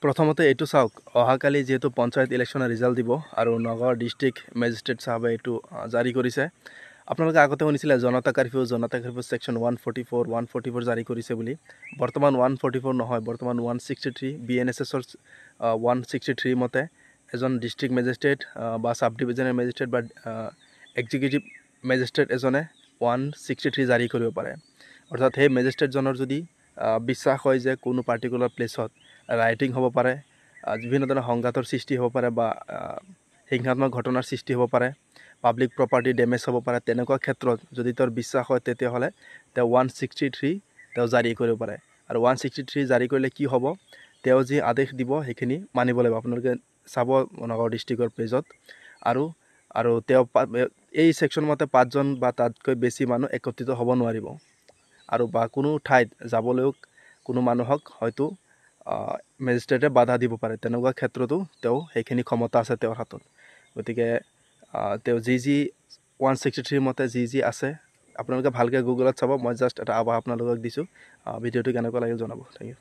প্ৰথমতে এইটো চাওক অহাকালি যেহেতু পঞ্চায়ত ইলেকশ্যনৰ ৰিজাল্ট দিব আৰু নগাঁও ডিষ্ট্ৰিক্ট মেজিষ্ট্ৰেট সাহেবে এইটো জাৰি কৰিছে আপোনালোকে আগতে শুনিছিলে জনতা কাৰফিউ সেকশ্যন 144 144 জাৰি কৰিছে বুলি বৰ্তমান 144 নহয় বৰ্তমান 163 BNSSৰ 163 মতে এজন ডিষ্ট্ৰিক্ট মেজিষ্ট্ৰেট বা সাব ডিভিজনেল মেজিষ্ট্ৰেট বা এক্সিকিউটিভ মেজিষ্ট্ৰেট এজনে 163 জাৰি কৰিব পাৰে অৰ্থাৎ সেই মেজিষ্ট্ৰেটজনৰ যদি বিশ্বাস হয় যে কোনো পাৰ্টিকুলাৰ প্লেছত ৰাইটিং হ'ব পাৰে বিভিন্ন ধৰণৰ সংঘাতৰ সৃষ্টি হ'ব পাৰে বা হিংসাত্মক ঘটনাৰ সৃষ্টি হ'ব পাৰে পাব্লিক প্ৰপাৰ্টি ডেমেজ হ'ব পাৰে তেনেকুৱা ক্ষেত্ৰত যদি তেওঁৰ বিশ্বাস হয় তেতিয়াহ'লে তেওঁ 163 তেওঁ জাৰি কৰিব পাৰে আৰু 163 জাৰি কৰিলে কি হ'ব তেওঁ যি আদেশ দিব সেইখিনি মানিব লাগিব আপোনালোকে চাব নগাঁও ডিষ্ট্ৰিক্টৰ পেজত আৰু তেওঁ এই সেকশ্যন মতে 5 জন বা তাতকৈ বেছি মানুহ একত্ৰিত হ'ব নোৱাৰিব আৰু বা কোনো ঠাইত যাবলৈও কোনো মানুহক হয়তো মেজিষ্ট্ৰেটে বাধা দিব পাৰে তেনেকুৱা ক্ষেত্ৰতো তেওঁ সেইখিনি ক্ষমতা আছে তেওঁৰ হাতত গতিকে তেওঁ যি 163 মতে যি আছে আপোনালোকে ভালকৈ গুগলত চাব মই জাষ্ট এটা আভাস আপোনালোকক দিছোঁ ভিডিঅ'টো কেনেকুৱা লাগিল জনাব থেংক ইউ